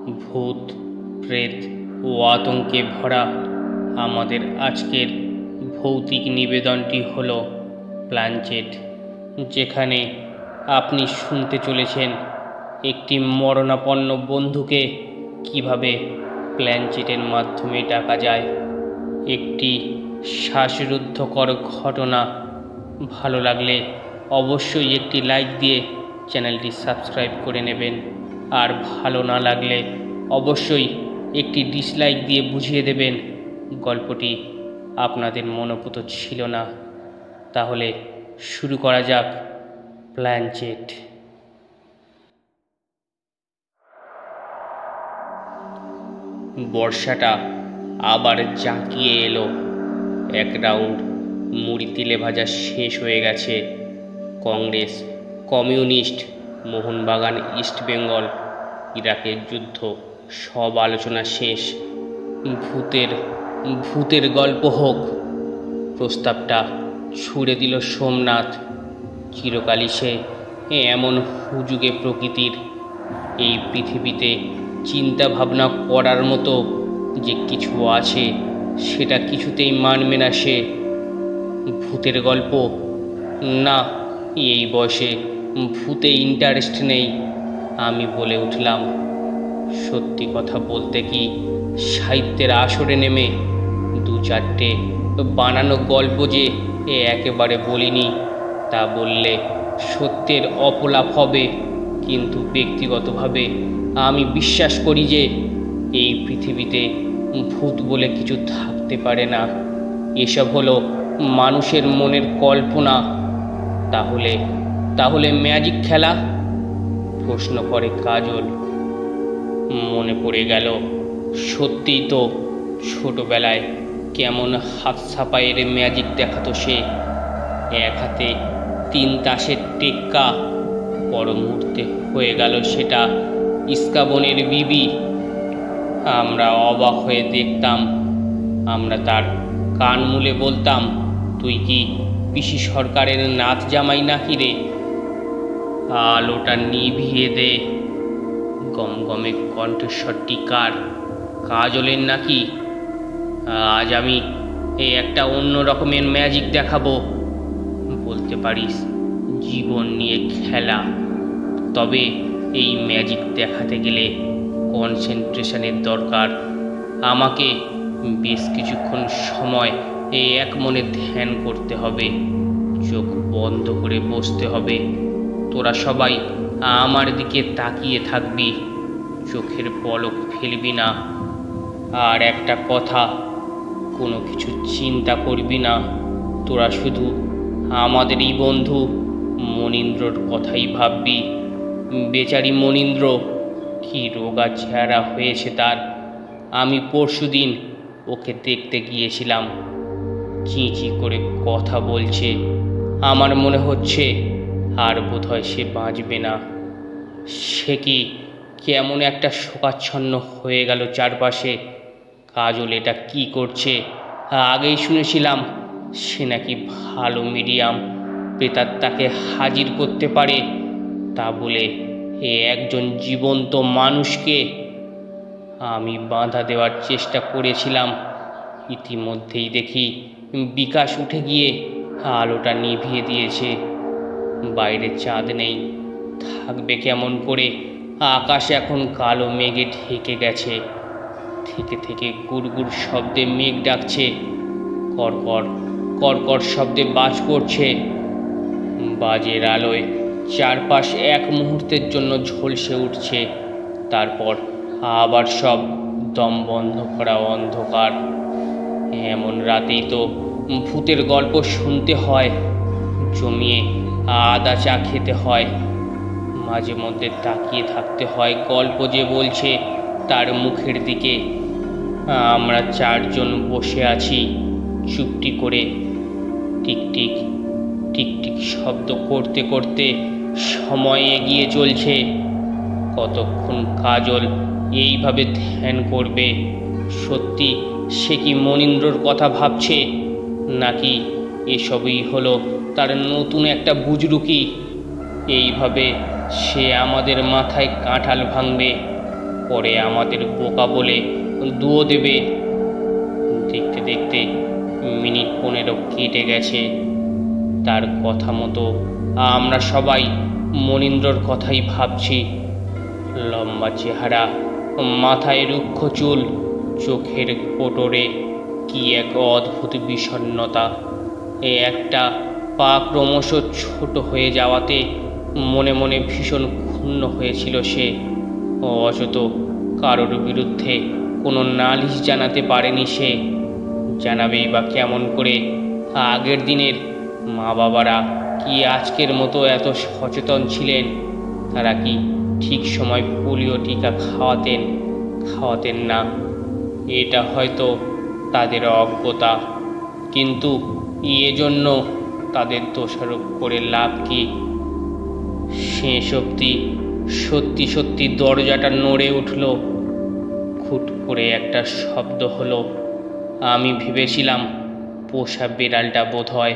ভূত, প্রেত ও আতঙ্কে ভরা আমাদের আজকের ভৌতিক নিবেদনটি হলো প্ল্যানচেট, যেখানে আপনি শুনতে চলেছেন একটি মরণাপন্ন বন্ধুকে কিভাবে প্ল্যানচেটের মাধ্যমে ডাকা যায়। একটি শ্বাসরুদ্ধকর ঘটনা। ভালো লাগলে অবশ্যই একটি লাইক দিয়ে চ্যানেলটি সাবস্ক্রাইব করে নেবেন, আর ভালো না লাগলে অবশ্যই একটি ডিসলাইক দিয়ে বুঝিয়ে দেবেন গল্পটি আপনাদের মনোপুত ছিল না। তাহলে শুরু করা যাক প্ল্যানচেট। বর্ষাটা আবার জাঁকিয়ে এলো। এক রাউন্ড মুড়ি তেলে ভাজা শেষ হয়ে গেছে। কংগ্রেস, কমিউনিস্ট, মোহনবাগান, ইস্টবেঙ্গল, ইরাকের যুদ্ধ, সব আলোচনা শেষ। ভূতের গল্প হোক, প্রস্তাবটা ছুড়ে দিল সোমনাথ। চিরকালই সে এমন হুজুগে প্রকৃতির। এই পৃথিবীতে চিন্তা ভাবনা করার মতো যে কিছু আছে সেটা কিছুতেই মানবে না সে। ভূতের গল্প না, এই বয়সে ভূতে ইন্টারেস্ট নেই। আমি বলে উঠলাম, সত্যি কথা বলতে কি সাহিত্যের আসরে নেমে দু চারটে বানানো গল্প যে একেবারে বলিনি তা বললে সত্যের অপলাপ হবে, কিন্তু ব্যক্তিগতভাবে আমি বিশ্বাস করি যে এই পৃথিবীতে ভূত বলে কিছু থাকতে পারে না। এসব হলো মানুষের মনের কল্পনা। তাহলে ম্যাজিক খেলা? প্রশ্ন করে কাজল। মনে পড়ে গেল, সত্যিই তো ছোটবেলায় কেমন হাত ছাপায়ের ম্যাজিক দেখাতো সে। এক হাতে 3 তাসের টেক্কা, পর মুহূর্তে হয়ে গেল সেটা ইস্কাবনের বিবি। আমরা অবাক হয়ে দেখতাম। আমরা তার কান মুলে বলতাম, তুই কি পিসি সরকারের নাথ জামাই নাকি রে? আলোটা নিভিয়ে দে। গমগমে কণ্ঠস্বরটি কার? কাজলের নাকি? আজ আমি একটা অন্য রকমের ম্যাজিক দেখাবো। বলতে পারিস জীবন নিয়ে খেলা। তবে এই ম্যাজিক দেখাতে গেলে কনসেন্ট্রেশনের দরকার। আমাকে বেশ কিছুক্ষণ সময় এক মনে ধ্যান করতে হবে। চোখ বন্ধ করে বসতে হবে। তোরা সবাই আমার দিকে তাকিয়ে থাকবি, চোখের পলক ফেলবি না। আর একটা কথা, কোনো কিছু চিন্তা করবি না। তোরা শুধু আমাদের এই বন্ধু মনীন্দ্রর কথাই ভাববি। বেচারি মনীন্দ্র, কি রোগা চেহারা হয়েছে তার। আমি পরশুদিন ওকে দেখতে গিয়েছিলাম। চিঁচি করে কথা বলছে। আমার মনে হচ্ছে আর বোধহয় সে বাঁচবে না। সে কি কেমন একটা শোকাচ্ছন্ন হয়ে গেল চারপাশে। কাজল এটা কি করছে? আগেই শুনেছিলাম সে নাকি ভালো মিডিয়াম, প্রেতাত্মাকে হাজির করতে পারে। তা বলে একজন জীবন্ত মানুষকে? আমি বাধা দেওয়ার চেষ্টা করেছিলাম। ইতিমধ্যেই দেখি বিকাশ উঠে গিয়ে আলোটা নিভিয়ে দিয়েছে। বাইরে চাঁদ নেই, থাকবে কেমন করে? আকাশ এখন কালো মেঘে ঢেকে গেছে। থেকে থেকে গুড়গুড় শব্দে মেঘ ডাকছে। কড়কড় শব্দে বাজ পড়ছে। বাজের আলোয় চারপাশ এক মুহূর্তের জন্য ঝলসে উঠছে। তারপর আবার সব দম বন্ধ করা অন্ধকার। এমন রাতেই তো ভূতের গল্প শুনতে হয়, জমিয়ে আদা চা খেতে হয়, মাঝে মধ্যে তাকিয়ে থাকতে হয় গল্প যে বলছে তার মুখের দিকে। আমরা 4 জন বসে আছি চুপটি করে। টিকটিক টিকটিক শব্দ করতে করতে সময় এগিয়ে চলছে। কতক্ষণ কাজল এইভাবে ধ্যান করবে? সত্যি সে কি মনীন্দ্রর কথা ভাবছে, নাকি এসবই হলো তার নতুন একটা বুজরুকি? এইভাবে সে আমাদের মাথায় কাঁঠাল ভাঙবে। পরে আমাদের বোকা বলে দুয়ো দেবে। দেখতে দেখতে মিনিট 15 কেটে গেছে। তার কথা মতো আমরা সবাই মনীন্দ্রর কথাই ভাবছি। লম্বা চেহারা, মাথায় রুক্ষ চুল, চোখের কোটরে কি এক অদ্ভুত বিষণ্ণতা। একটা পা ক্রমশ ছোট হয়ে যাওয়াতে মনে মনে ভীষণ ক্ষুণ্ণ হয়েছিল সে। অযথা কারোর বিরুদ্ধে কোনো নালিশ জানাতে পারেনি সে। জানাবেই বা কেমন করে? আগের দিনের মা বাবারা কি আজকের মতো এত সচেতন ছিলেন? তারা কি ঠিক সময় পোলিও টিকা খাওয়াতেন না? এটা হয়তো তাদের অজ্ঞতা, কিন্তু এজন্য তাদের দোষারোপ করে লাভ কি? শেষ অবধি সত্যি সত্যি দরজাটা নড়ে উঠল। খুট করে একটা শব্দ হলো। আমি ভেবেছিলাম পোষা বিড়ালটা বোধহয়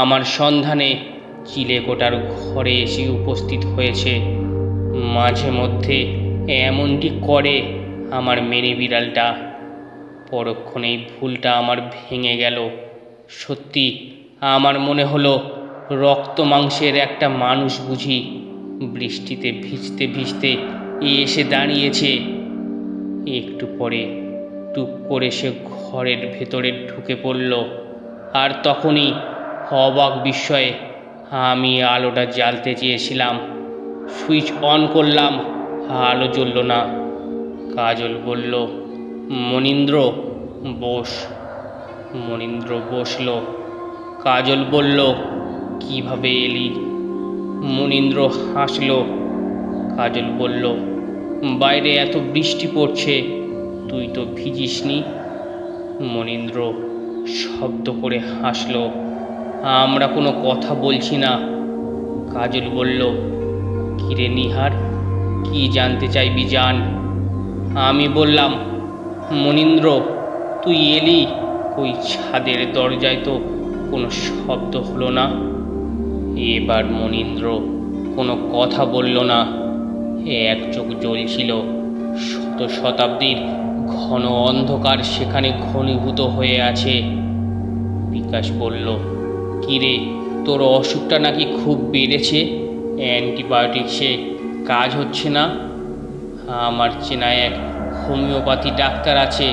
আমার সন্ধানে চিলেকোটার ঘরে এসে উপস্থিত হয়েছে। মাঝে মধ্যে এমনটি করে আমার মেনে বিড়ালটা। পরক্ষণেই ভুলটা আমার ভেঙে গেল। সত্যি আমার মনে হলো রক্ত মাংসের একটা মানুষ বুঝি বৃষ্টিতে ভিজতে ভিজতে এসে দাঁড়িয়েছে। একটু পরে টুক করে সে ঘরের ভেতরে ঢুকে পড়ল। আর তখনই অবাক বিস্ময়ে আমি আলোটা জ্বালতে চেয়েছিলাম। সুইচ অন করলাম, আলো জ্বলল না। কাজল বলল, মনীন্দ্র বস। মনীন্দ্র বসল। কাজল বলল, কিভাবে এলি? মনীন্দ্র হাসল। কাজল বলল, বাইরে এত বৃষ্টি পড়ছে, তুই তো ভিজিসনি। মনীন্দ্র শব্দ করে হাসল। আমরা কোনো কথা বলছি না। কাজল বলল, কিরে নিহার, কি জানতে চাইবি জান। আমি বললাম, মনীন্দ্র তুই এলি, ওই ছাদের দরজায় তো কোনো শব্দ হলো না। এবার মনীন্দ্র কোনো কথা বলল না। এক চোখ জ্বলছিল। শতাব্দীর ঘন অন্ধকার সেখানে ঘনীভূত হয়ে আছে। বিকাশ বলল, কিরে, তোর অসুখটা নাকি খুব বেড়েছে, অ্যান্টিবায়োটিক্সে কাজ হচ্ছে না। আমার চেনা এক হোমিওপ্যাথি ডাক্তার আছে,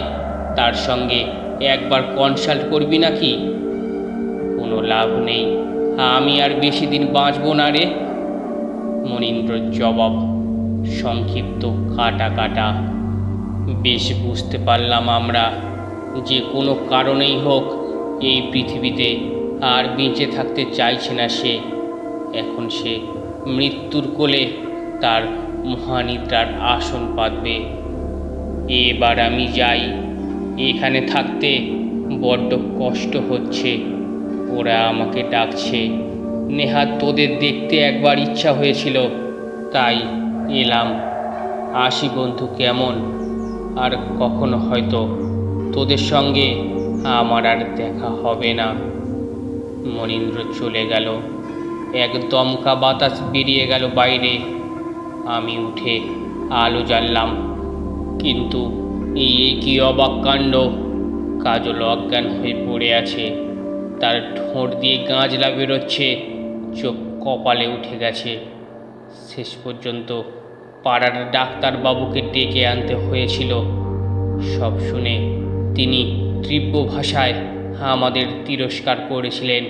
তার সঙ্গে একবার কনসাল্ট করবি নাকি? কোনো লাভ নেই, আমি আর বেশি দিন বাঁচব না রে। মনীন্দ্রর জবাব সংক্ষিপ্ত, কাটা। বেশ বুঝতে পারলাম আমরা যে কোনো কারণেই হোক এই পৃথিবীতে আর বেঁচে থাকতে চাইছে না সে। এখন সে মৃত্যুর কোলে তার মহানিদ্রার আসন পাতবে। এবার আমি যাই, এখানে থাকতে বড্ড কষ্ট হচ্ছে। ওরা আমাকে ডাকছে। নেহাত তোদের দেখতে একবার ইচ্ছা হয়েছিল, তাই এলাম। আসি বন্ধু, কেমন? আর কখনো হয়তো তোদের সঙ্গে আমার আর দেখা হবে না। মনীন্দ্র চলে গেল। এক দমকা বাতাস বেরিয়ে গেল বাইরে। আমি উঠে আলো জ্বাললাম, কিন্তু এই কি অবাক কাণ্ড! কাজল অজ্ঞান হয়ে পড়ে আছে। তার ঠোঁট দিয়ে গাঁজলা বেরোচ্ছে, চোখ কপালে উঠে গেছে। শেষ পর্যন্ত পাড়ার ডাক্তারবাবুকে ডেকে আনতে হয়েছিল। সব শুনে তিনি তীব্র ভাষায় আমাদের তিরস্কার করেছিলেন।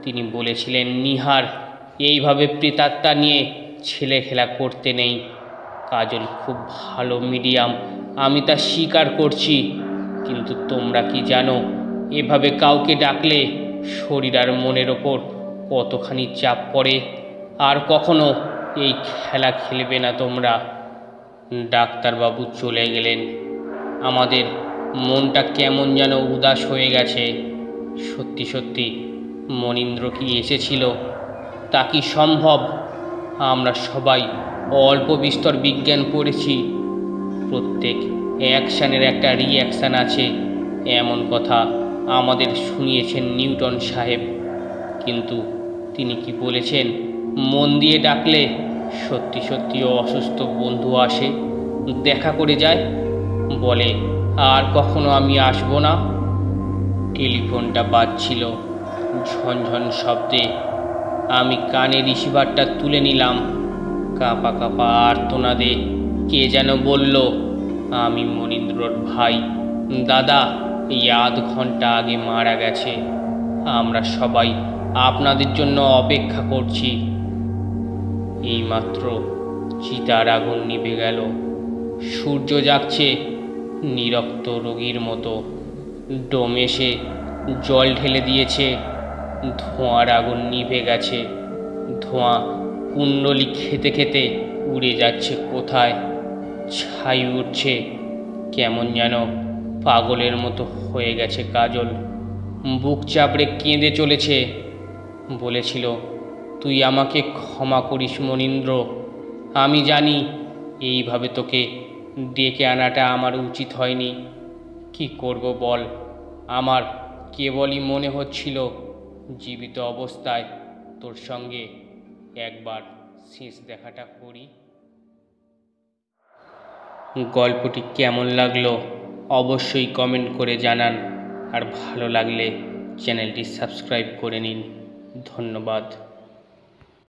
তিনি বলেছিলেন, নিহার, এইভাবে প্রেতাত্মা নিয়ে ছেলে খেলা করতে নেই। কাজল খুব ভালো মিডিয়াম, আমি তা স্বীকার করছি, কিন্তু তোমরা কি জানো এভাবে কাউকে ডাকলে শরীর আর মনের ওপর কতখানি চাপ পড়ে? আর কখনো এই খেলা খেলবে না তোমরা। ডাক্তারবাবু চলে গেলেন। আমাদের মনটা কেমন যেন উদাস হয়ে গেছে। সত্যি সত্যি মনীন্দ্র কি এসেছিল? তা কি সম্ভব? আমরা সবাই অল্প বিস্তর বিজ্ঞান পড়েছি। প্রত্যেক অ্যাকশানের একটা রিঅ্যাকশান আছে, এমন কথা আমাদের শুনিয়েছেন নিউটন সাহেব। কিন্তু তিনি কি বলেছেন? মন দিয়ে ডাকলে সত্যি সত্যি অসুস্থ বন্ধু আসে, দেখা করে যায়, বলে আর কখনো আমি আসবো না। টেলিফোনটা বাজছিল ঝনঝন শব্দে। আমি কানে রিসিভারটা তুলে নিলাম। কাঁপা কাঁপা আর্তনাদে কে যেন বলল, আমি মনীন্দ্রর ভাই। দাদা এই আধ ঘন্টা আগে মারা গেছে। আমরা সবাই আপনাদের জন্য অপেক্ষা করছি। এইমাত্র চিতার আগুন নিভে গেল। সূর্য জাগছে নিরক্ত রোগীর মতো। ডোম এসে জল ঢেলে দিয়েছে। ধোঁয়ার আগুন নিভে গেছে। ধোঁয়া কুণ্ডলি খেতে খেতে উড়ে যাচ্ছে কোথায়। ছাই উঠছে। কেমন যেন পাগলের মতো হয়ে গেছে কাজল। বুক চাপড়ে কেঁদে চলেছে। বলেছিল, তুই আমাকে ক্ষমা করিস মনীন্দ্র। আমি জানি এইভাবে তোকে ডেকে আনাটা আমার উচিত হয়নি। কি করব বল? আমার কেবলই মনে হচ্ছিল জীবিত অবস্থায় তোর সঙ্গে একবার শেষ দেখাটা করি। গল্পটি কেমন লাগলো অবশ্যই কমেন্ট করে জানান। আর ভালো লাগলে চ্যানেলটি সাবস্ক্রাইব করে নিন। ধন্যবাদ।